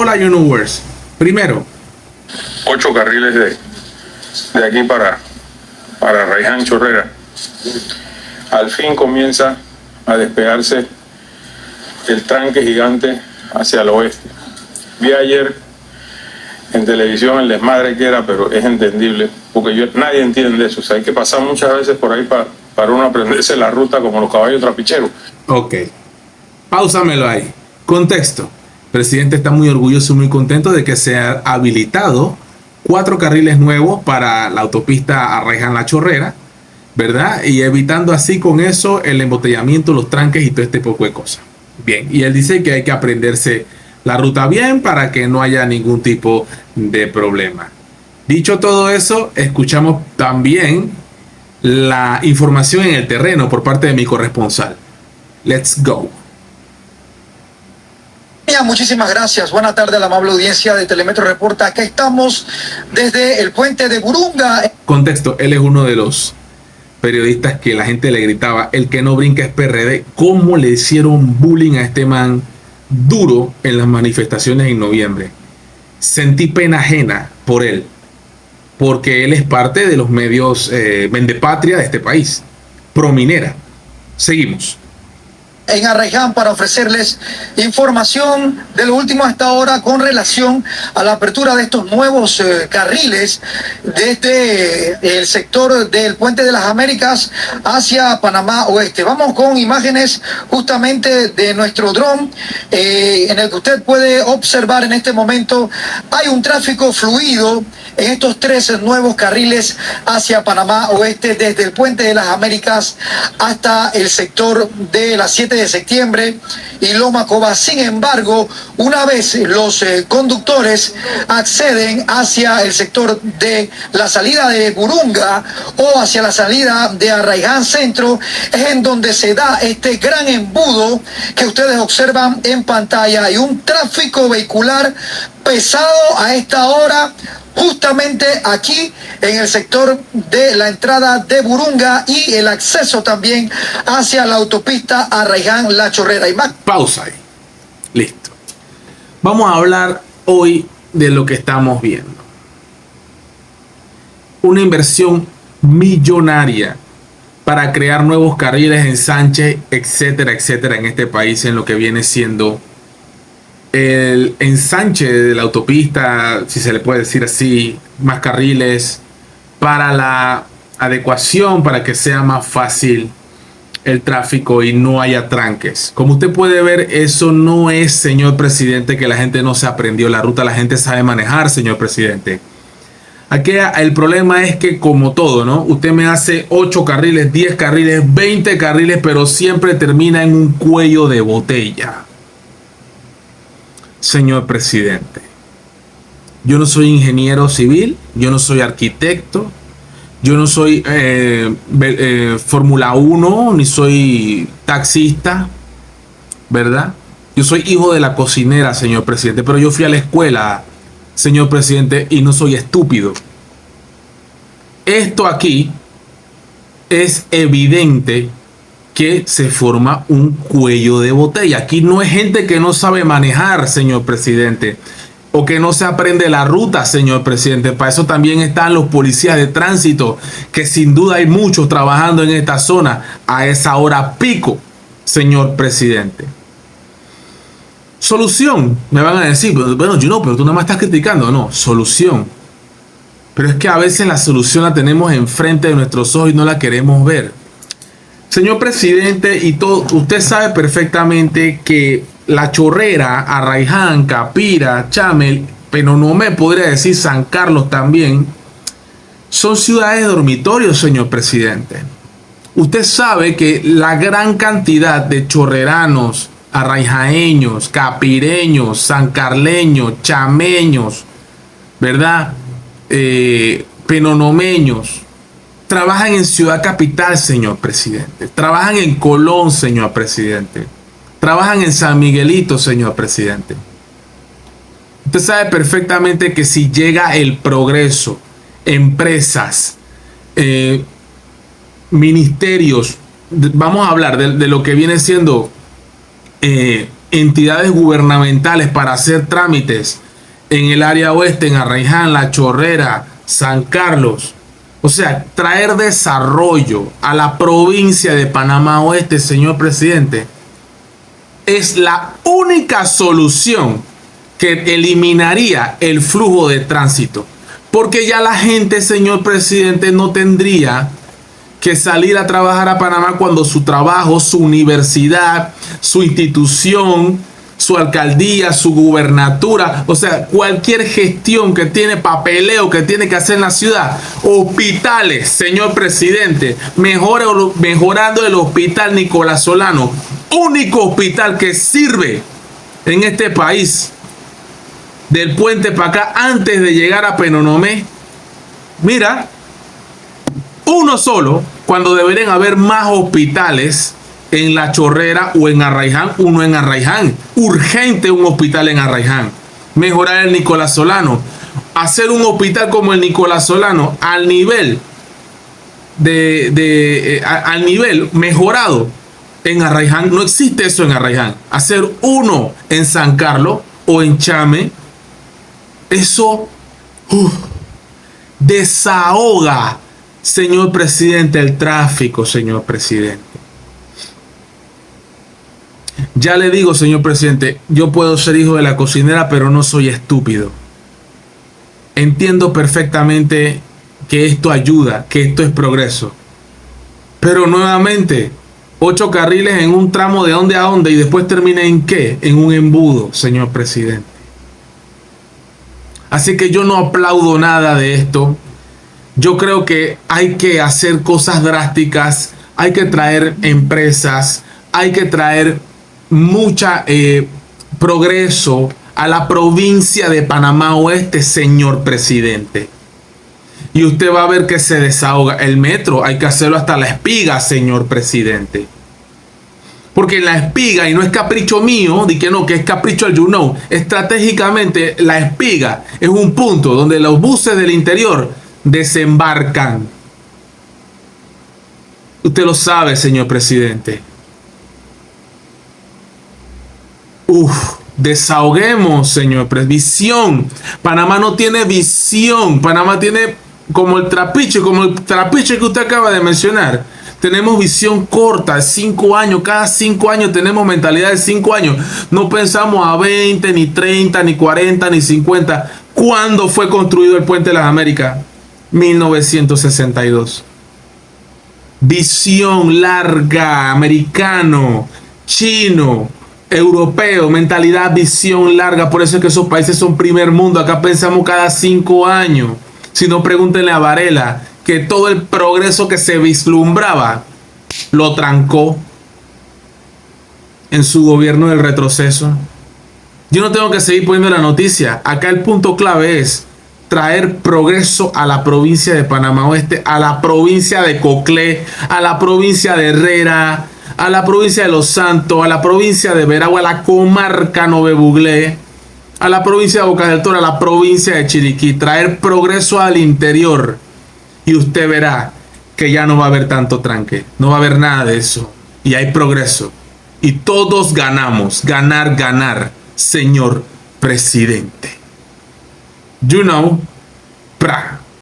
Hola Universe. Primero, 8 carriles de aquí para Arraiján Chorrera. Al fin comienza a despegarse el tranque gigante hacia el oeste. Vi ayer en televisión el desmadre que era, pero es entendible, porque nadie entiende eso. O sea, hay que pasar muchas veces por ahí para uno aprenderse la ruta como los caballos trapicheros. ok. Páusamelo ahí. Contexto. El presidente está muy orgulloso y muy contento de que se ha habilitado 4 carriles nuevos para la autopista Arraiján-La Chorrera, ¿verdad? Y evitando así con eso el embotellamiento, los tranques y todo este poco de cosas. Bien, y él dice que hay que aprenderse la ruta bien para que no haya ningún tipo de problema. Dicho todo eso, escuchamos también la información en el terreno por parte de mi corresponsal. Let's go. Muchísimas gracias. Buenas tardes a la amable audiencia de Telemetro Reporta. Acá estamos desde el puente de Burunga. Contexto, él es uno de los periodistas que la gente le gritaba, el que no brinca es PRD. ¿Cómo le hicieron bullying a este man duro en las manifestaciones en noviembre? Sentí pena ajena por él, porque él es parte de los medios vendepatria de este país, prominera. Seguimos. En Arraiján para ofrecerles información de lo último hasta ahora con relación a la apertura de estos nuevos carriles desde el sector del Puente de las Américas hacia Panamá Oeste. Vamos con imágenes justamente de nuestro dron en el que usted puede observar en este momento hay un tráfico fluido en estos 3 nuevos carriles hacia Panamá Oeste desde el Puente de las Américas hasta el sector de las 7 de septiembre y Loma Coba. Sin embargo, una vez los conductores acceden hacia el sector de la salida de Burunga o hacia la salida de Arraiján Centro, es en donde se da este gran embudo que ustedes observan en pantalla y un tráfico vehicular pesado a esta hora, justamente aquí en el sector de la entrada de Burunga y el acceso también hacia la autopista Arraiján-La Chorrera. Y más. Pausa ahí. Listo. Vamos a hablar hoy de lo que estamos viendo. Una inversión millonaria para crear nuevos carriles, ensanches, etcétera, etcétera, en este país, en lo que viene siendo el ensanche de la autopista, si se le puede decir así, más carriles para la adecuación, para que sea más fácil el tráfico y no haya tranques. Como usted puede ver, eso no es, señor presidente, que la gente no se aprendió la ruta, la gente sabe manejar, señor presidente. Aquí el problema es que, como todo, ¿no? Usted me hace 8 carriles, 10 carriles, 20 carriles, pero siempre termina en un cuello de botella. Señor presidente, yo no soy ingeniero civil, yo no soy arquitecto, yo no soy Fórmula 1, ni soy taxista, ¿verdad? Yo soy hijo de la cocinera, señor presidente, pero yo fui a la escuela, señor presidente, y no soy estúpido. Esto aquí es evidente que se forma un cuello de botella. Aquí no es gente que no sabe manejar, señor presidente, o que no se aprende la ruta, señor presidente. Para eso también están los policías de tránsito, que sin duda hay muchos trabajando en esta zona a esa hora pico, señor presidente. Solución, me van a decir, bueno, yo no, pero tú nada más estás criticando. No, solución. Pero es que a veces la solución la tenemos enfrente de nuestros ojos y no la queremos ver. Señor presidente, y todo, usted sabe perfectamente que La Chorrera, Arraiján, Capira, Chamel, pero no me podría decir San Carlos también, son ciudades de dormitorio, señor presidente. Usted sabe que la gran cantidad de chorreranos, arraijaeños, capireños, sancarleños, chameños, ¿verdad? Penonomeños, trabajan en Ciudad Capital, señor presidente. Trabajan en Colón, señor presidente. Trabajan en San Miguelito, señor presidente. Usted sabe perfectamente que si llega el progreso, empresas, ministerios, vamos a hablar de lo que viene siendo entidades gubernamentales para hacer trámites en el área oeste, en Arraiján, La Chorrera, San Carlos. O sea, traer desarrollo a la provincia de Panamá Oeste, señor presidente, es la única solución que eliminaría el flujo de tránsito. Porque ya la gente, señor presidente, no tendría que salir a trabajar a Panamá cuando su trabajo, su universidad, su institución, su alcaldía, su gubernatura, o sea, cualquier gestión que tiene, papeleo que tiene que hacer en la ciudad, hospitales, señor presidente, mejorando el hospital Nicolás Solano, único hospital que sirve en este país, del puente para acá, antes de llegar a Penonomé. Mira, uno solo, cuando deberían haber más hospitales en La Chorrera o en Arraiján, uno en Arraiján. Urgente un hospital en Arraiján. Mejorar el Nicolás Solano. Hacer un hospital como el Nicolás Solano al nivel al nivel mejorado en Arraiján. No existe eso en Arraiján. Hacer uno en San Carlos o en Chame, eso desahoga, señor presidente, el tráfico, señor presidente. Ya le digo, señor presidente, yo puedo ser hijo de la cocinera, pero no soy estúpido. Entiendo perfectamente que esto ayuda, que esto es progreso. Pero nuevamente, 8 carriles en un tramo de dónde a dónde y después termina en qué? En un embudo, señor presidente. Así que yo no aplaudo nada de esto. Yo creo que hay que hacer cosas drásticas, hay que traer empresas, hay que traer mucha progreso a la provincia de Panamá Oeste, señor presidente. Y usted va a ver que se desahoga. El metro hay que hacerlo hasta La Espiga, señor presidente. Porque en La Espiga, y no es capricho mío, de que no, que es capricho del you know, estratégicamente La Espiga es un punto donde los buses del interior desembarcan. Usted lo sabe, señor presidente. Desahoguemos, señor presidente. Visión. Panamá no tiene visión. Panamá tiene como el trapiche que usted acaba de mencionar. Tenemos visión corta, 5 años. Cada 5 años tenemos mentalidad de 5 años. No pensamos a 20, ni 30, ni 40, ni 50. ¿Cuándo fue construido el Puente de las Américas? 1962. Visión larga, americano, chino, europeo, mentalidad, visión larga. Por eso es que esos países son primer mundo. Acá pensamos cada 5 años. Si no, pregúntenle a Varela, que todo el progreso que se vislumbraba lo trancó en su gobierno del retroceso. Yo no tengo que seguir poniendo la noticia. Acá el punto clave es traer progreso a la provincia de Panamá Oeste, a la provincia de Coclé, a la provincia de Herrera, a la provincia de Los Santos, a la provincia de Veragua, a la comarca Nove Buglé, a la provincia de Boca del Toro, a la provincia de Chiriquí. Traer progreso al interior y usted verá que ya no va a haber tanto tranque, no va a haber nada de eso y hay progreso y todos ganamos. Ganar, ganar, señor presidente. You know, pra.